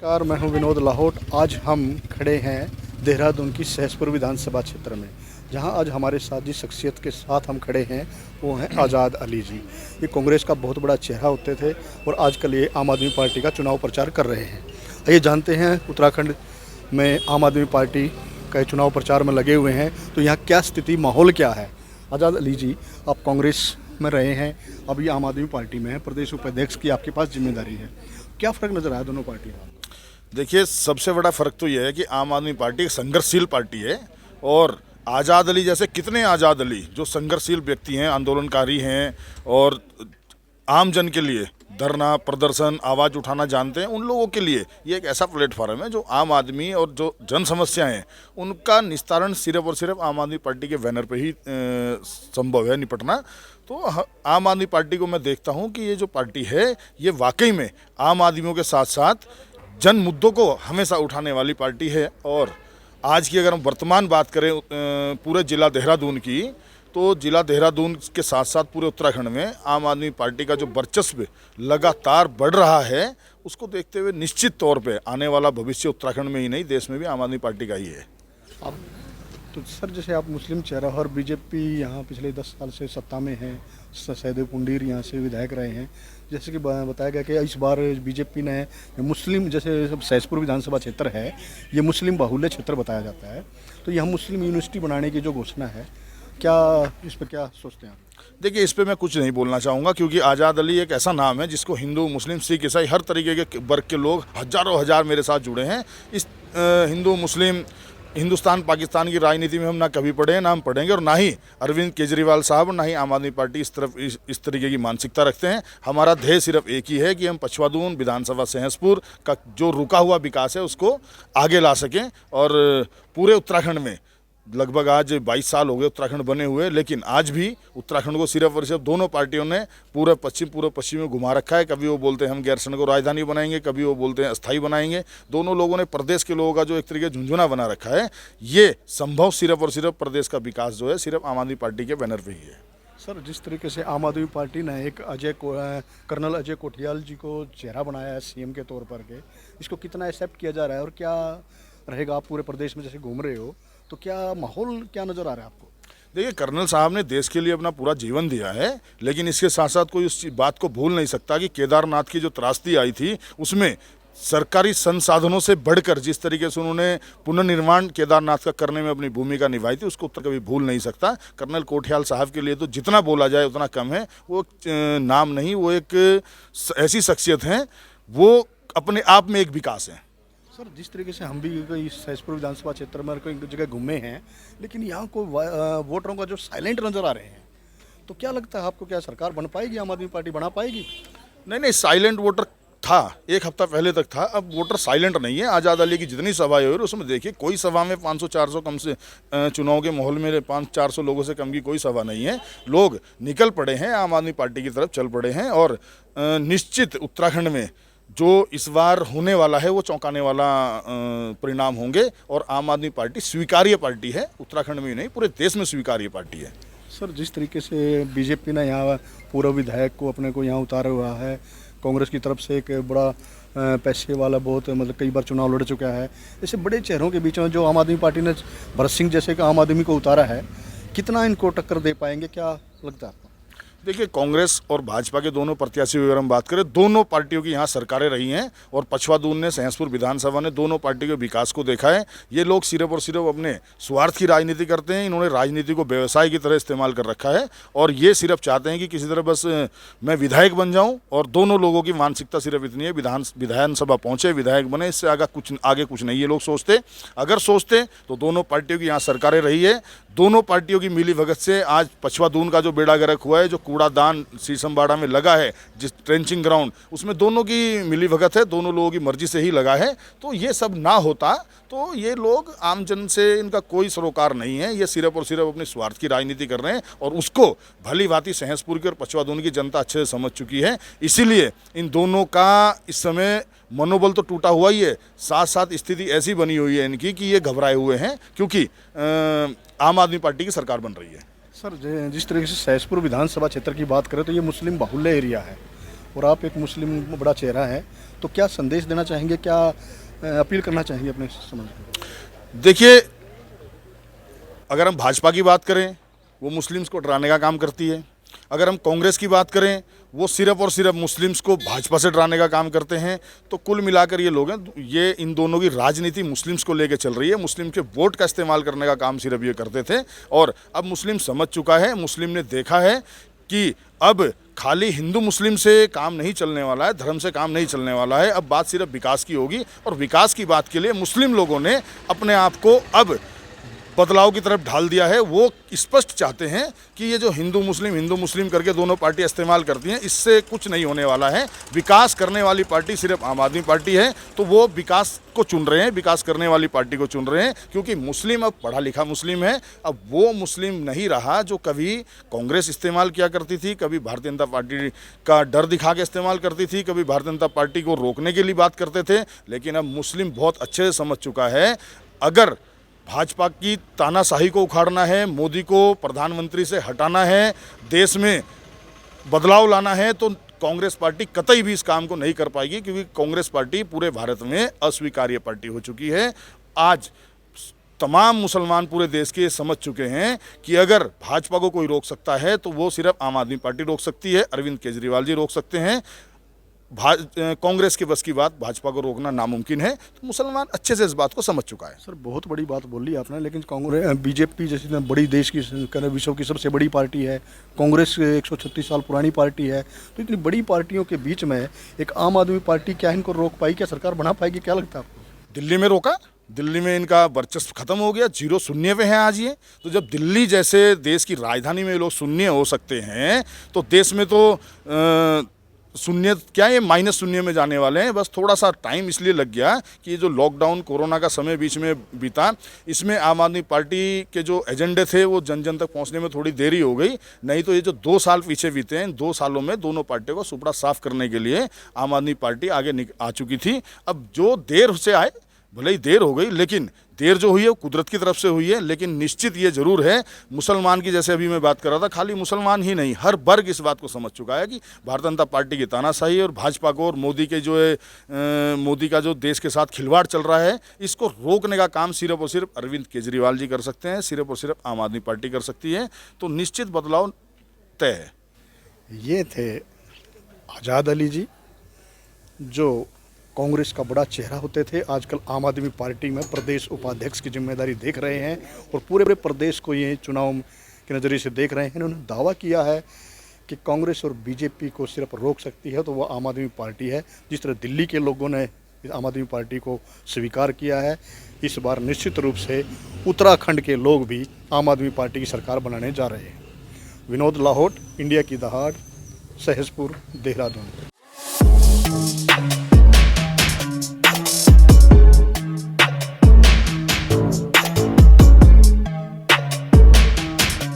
नमस्कार, मैं हूं विनोद लाहौट। आज हम खड़े हैं देहरादून की सहसपुर विधानसभा क्षेत्र में, जहां आज हमारे साथ जिस शख्सियत के साथ हम खड़े हैं वो हैं आज़ाद अली जी। ये कांग्रेस का बहुत बड़ा चेहरा होते थे और आजकल ये आम आदमी पार्टी का चुनाव प्रचार कर रहे हैं। आइए जानते हैं उत्तराखंड में आम आदमी पार्टी का चुनाव प्रचार में लगे हुए हैं तो यहाँ क्या स्थिति, माहौल क्या है। आज़ाद अली जी, आप कांग्रेस में रहे हैं, अभी आम आदमी पार्टी में है, प्रदेश उपाध्यक्ष की आपके पास जिम्मेदारी है, क्या फ़र्क नज़र आया दोनों पार्टियों में? देखिए, सबसे बड़ा फ़र्क तो यह है कि आम आदमी पार्टी एक संघर्षशील पार्टी है और आज़ाद अली जैसे कितने आज़ाद अली जो संघर्षशील व्यक्ति हैं, आंदोलनकारी हैं और आम जन के लिए धरना प्रदर्शन आवाज़ उठाना जानते हैं, उन लोगों के लिए ये एक ऐसा प्लेटफॉर्म है जो आम आदमी और जो जन समस्याएं हैं उनका निस्तारण सिर्फ और सिर्फ आम आदमी पार्टी के बैनर पे ही संभव है निपटना। तो आम आदमी पार्टी को मैं देखता हूं कि ये जो पार्टी है ये वाकई में आम आदमियों के साथ साथ जन मुद्दों को हमेशा उठाने वाली पार्टी है। और आज की अगर हम वर्तमान बात करें पूरे ज़िला देहरादून की, तो ज़िला देहरादून के साथ साथ पूरे उत्तराखंड में आम आदमी पार्टी का जो वर्चस्व लगातार बढ़ रहा है, उसको देखते हुए निश्चित तौर पे आने वाला भविष्य उत्तराखंड में ही नहीं देश में भी आम आदमी पार्टी का ही है। अब तो सर, जैसे आप मुस्लिम चेहरा और बीजेपी यहाँ पिछले 10 साल से सत्ता में है, सहदेव पुंडीर यहाँ से विधायक रहे हैं, जैसे कि बताया गया कि इस बार बीजेपी ने मुस्लिम, जैसे सहसपुर विधानसभा क्षेत्र है ये मुस्लिम बाहुल्य क्षेत्र बताया जाता है, तो यहाँ मुस्लिम यूनिवर्सिटी बनाने की जो घोषणा है, क्या इस पर क्या सोचते हैं आप? देखिए, इस पे मैं कुछ नहीं बोलना चाहूँगा क्योंकि आज़ाद अली एक ऐसा नाम है जिसको हिंदू मुस्लिम सिख ईसाई हर तरीके के वर्ग के लोग हजारों हजार मेरे साथ जुड़े हैं। इस हिंदू मुस्लिम हिंदुस्तान पाकिस्तान की राजनीति में हम ना कभी पढ़े हैं ना हम पढ़ेंगे, और ना ही अरविंद केजरीवाल साहब ना ही आम आदमी पार्टी इस तरीके की मानसिकता रखते हैं। हमारा ध्येय सिर्फ एक ही है कि हम पछवादून विधानसभा सहसपुर का जो रुका हुआ विकास है उसको आगे ला सकें। और पूरे उत्तराखंड में लगभग आज 22 साल हो गए उत्तराखंड बने हुए, लेकिन आज भी उत्तराखंड को सिर्फ और सिर्फ दोनों पार्टियों ने पूरे पश्चिम में घुमा रखा है। कभी वो बोलते हैं हम गैरसैंण को राजधानी बनाएंगे, कभी वो बोलते हैं अस्थायी बनाएंगे। दोनों लोगों ने प्रदेश के लोगों का जो एक तरीके झुंझुना बना रखा है, ये संभव सिर्फ और सिर्फ प्रदेश का विकास जो है सिर्फ आम आदमी पार्टी के बैनर पर ही है। सर, जिस तरीके से आम आदमी पार्टी ने एक कर्नल अजय कोठियाल जी को चेहरा बनाया है सीएम के तौर पर के, इसको कितना एक्सेप्ट किया जा रहा है और क्या रहेगा? आप पूरे प्रदेश में जैसे घूम रहे हो तो क्या माहौल क्या नज़र आ रहा है आपको? देखिए, कर्नल साहब ने देश के लिए अपना पूरा जीवन दिया है, लेकिन इसके साथ साथ कोई उस बात को भूल नहीं सकता कि केदारनाथ की जो त्रासदी आई थी उसमें सरकारी संसाधनों से बढ़कर जिस तरीके से उन्होंने पुनर्निर्माण केदारनाथ का करने में अपनी भूमिका निभाई थी, उसको कभी भूल नहीं सकता। कर्नल कोठियाल साहब के लिए तो जितना बोला जाए उतना कम है। वो नाम नहीं, वो एक ऐसी शख्सियत हैं, वो अपने आप में एक विकास है। सर, जिस तरीके से हम भी कई सहसपुर विधानसभा क्षेत्र में कई जगह घूमे हैं, लेकिन यहाँ को वोटरों का जो साइलेंट नज़र आ रहे हैं, तो क्या लगता है आपको, क्या सरकार बन पाएगी, आम आदमी पार्टी बना पाएगी? नहीं, साइलेंट वोटर था, एक हफ्ता पहले तक था, अब वोटर साइलेंट नहीं है। आज़ाद अली की जितनी सभाएं हुई उसमें देखिए, कोई सभा में 500-400 कम से चुनाव के माहौल में 500-400 लोगों से कम की कोई सभा नहीं है। लोग निकल पड़े हैं, आम आदमी पार्टी की तरफ चल पड़े हैं और निश्चित उत्तराखंड में जो इस बार होने वाला है वो चौंकाने वाला परिणाम होंगे। और आम आदमी पार्टी स्वीकार्य पार्टी है, उत्तराखंड में ही नहीं पूरे देश में स्वीकार्य पार्टी है। सर, जिस तरीके से बीजेपी ने यहाँ पूर्व विधायक को अपने को यहाँ उतारा हुआ है, कांग्रेस की तरफ से एक बड़ा पैसे वाला बहुत मतलब कई बार चुनाव लड़ चुका है, ऐसे बड़े चेहरों के बीच में जो आम आदमी पार्टी ने भरत सिंह जैसे आम आदमी को उतारा है, कितना इनको टक्कर दे पाएंगे, क्या लगता है आपको? देखिए, कांग्रेस और भाजपा के दोनों प्रत्याशी अगर हम बात करें, दोनों पार्टियों की यहाँ सरकारें रही हैं और पछवादून ने, सहसपुर विधानसभा ने दोनों पार्टियों के विकास को देखा है। ये लोग सिर्फ और सिर्फ अपने स्वार्थ की राजनीति करते हैं। इन्होंने राजनीति को व्यवसाय की तरह इस्तेमाल कर रखा है और ये सिर्फ चाहते हैं कि किसी तरह बस मैं विधायक बन जाऊँ। और दोनों लोगों की मानसिकता सिर्फ इतनी है, विधानसभा पहुँचे, विधायक बने, इससे आगे कुछ नहीं ये लोग सोचते। अगर सोचते तो दोनों पार्टियों की यहाँ सरकारें रही है। दोनों पार्टियों की मिली भगत से आज पछवादून का जो बेड़ा गर्क हुआ है, जो कूड़ादान शीशमबाड़ा में लगा है, जिस ट्रेंचिंग ग्राउंड, उसमें दोनों की मिली भगत है, दोनों लोगों की मर्जी से ही लगा है। तो ये सब ना होता तो ये लोग आम जन से इनका कोई सरोकार नहीं है। ये सिर्फ और सिर्फ अपने स्वार्थ की राजनीति कर रहे हैं और उसको भली भांति सहसपुर की और पछवादून की जनता अच्छे से समझ चुकी है। इसीलिए इन दोनों का इस समय मनोबल तो टूटा हुआ ही है, साथ साथ स्थिति ऐसी बनी हुई है इनकी कि ये घबराए हुए हैं क्योंकि आम आदमी पार्टी की सरकार बन रही है। सर, जिस तरीके से सहसपुर विधानसभा क्षेत्र की बात करें तो ये मुस्लिम बाहुल्य एरिया है और आप एक मुस्लिम बड़ा चेहरा है, तो क्या संदेश देना चाहेंगे, क्या अपील करना चाहेंगे अपने समाज को? देखिए, अगर हम भाजपा की बात करें, वो मुस्लिम्स को डराने का काम करती है। अगर हम कांग्रेस की बात करें, वो सिर्फ और सिर्फ मुस्लिम्स को भाजपा से डराने का काम करते हैं। तो कुल मिलाकर ये लोग हैं, ये इन दोनों की राजनीति मुस्लिम्स को लेकर चल रही है। मुस्लिम के वोट का इस्तेमाल करने का काम सिर्फ ये करते थे, और अब मुस्लिम समझ चुका है, मुस्लिम ने देखा है कि अब खाली हिंदू मुस्लिम से काम नहीं चलने वाला है, धर्म से काम नहीं चलने वाला है। अब बात सिर्फ विकास की होगी, और विकास की बात के लिए मुस्लिम लोगों ने अपने आप को अब बदलाव की तरफ ढाल दिया है। वो स्पष्ट चाहते हैं कि ये जो हिंदू मुस्लिम करके दोनों पार्टियां इस्तेमाल करती हैं, इससे कुछ नहीं होने वाला है। विकास करने वाली पार्टी सिर्फ आम आदमी पार्टी है, तो वो विकास को चुन रहे हैं, विकास करने वाली पार्टी को चुन रहे हैं, क्योंकि मुस्लिम अब पढ़ा लिखा मुस्लिम है। अब वो मुस्लिम नहीं रहा जो कभी कांग्रेस इस्तेमाल किया करती थी, कभी भारतीय जनता पार्टी का डर दिखा के इस्तेमाल करती थी, कभी भारतीय जनता पार्टी को रोकने के लिए बात करते थे। लेकिन अब मुस्लिम बहुत अच्छे से समझ चुका है, अगर भाजपा की तानाशाही को उखाड़ना है, मोदी को प्रधानमंत्री से हटाना है, देश में बदलाव लाना है, तो कांग्रेस पार्टी कतई भी इस काम को नहीं कर पाएगी, क्योंकि कांग्रेस पार्टी पूरे भारत में अस्वीकार्य पार्टी हो चुकी है। आज तमाम मुसलमान पूरे देश के समझ चुके हैं कि अगर भाजपा को कोई रोक सकता है तो वो सिर्फ आम आदमी पार्टी रोक सकती है, अरविंद केजरीवाल जी रोक सकते हैं। कांग्रेस के बस की बात भाजपा को रोकना नामुमकिन है। तो मुसलमान अच्छे से इस बात को समझ चुका है। सर, बहुत बड़ी बात बोली आपने, लेकिन कांग्रेस बीजेपी जैसी बड़ी देश की विश्व की सबसे बड़ी पार्टी है, कांग्रेस 136 साल पुरानी पार्टी है, तो इतनी बड़ी पार्टियों के बीच में एक आम आदमी पार्टी क्या इनको रोक पाई, क्या सरकार बना पाएगी, क्या लगता है आपको? दिल्ली में रोका, दिल्ली में इनका वर्चस्व खत्म हो गया, 0 शून्य पे हैं आज ये। तो जब दिल्ली जैसे देश की राजधानी में लोग शून्य हो सकते हैं, तो देश में तो शून्य क्या, ये माइनस शून्य में जाने वाले हैं। बस थोड़ा सा टाइम इसलिए लग गया कि ये जो लॉकडाउन कोरोना का समय बीच में बीता, इसमें आम आदमी पार्टी के जो एजेंडे थे वो जन जन तक पहुंचने में थोड़ी देरी हो गई। नहीं तो ये जो 2 साल पीछे बीते हैं, 2 सालों में दोनों पार्टियों को सुपड़ा साफ करने के लिए आम आदमी पार्टी आगे आ चुकी थी। अब जो देर से आए, भले ही देर हो गई, लेकिन देर जो हुई है वो कुदरत की तरफ से हुई है। लेकिन निश्चित ये जरूर है, मुसलमान की जैसे अभी मैं बात कर रहा था, खाली मुसलमान ही नहीं, हर वर्ग इस बात को समझ चुका है कि भारतीय जनता पार्टी की तानाशाही और भाजपा को और मोदी के जो है मोदी का जो देश के साथ खिलवाड़ चल रहा है, इसको रोकने का काम सिर्फ और सिर्फ अरविंद केजरीवाल जी कर सकते हैं, सिर्फ और सिर्फ आम आदमी पार्टी कर सकती है। तो निश्चित बदलाव तय है। ये थे आज़ाद अली जी, जो कांग्रेस का बड़ा चेहरा होते थे, आजकल आम आदमी पार्टी में प्रदेश उपाध्यक्ष की जिम्मेदारी देख रहे हैं और पूरे प्रदेश को ये चुनाव के नज़रिए से देख रहे हैं। इन्होंने दावा किया है कि कांग्रेस और बीजेपी को सिर्फ रोक सकती है तो वो आम आदमी पार्टी है। जिस तरह दिल्ली के लोगों ने आम आदमी पार्टी को स्वीकार किया है, इस बार निश्चित रूप से उत्तराखंड के लोग भी आम आदमी पार्टी की सरकार बनाने जा रहे हैं। विनोद लाहौट, इंडिया की दहाड़, सहसपुर, देहरादून।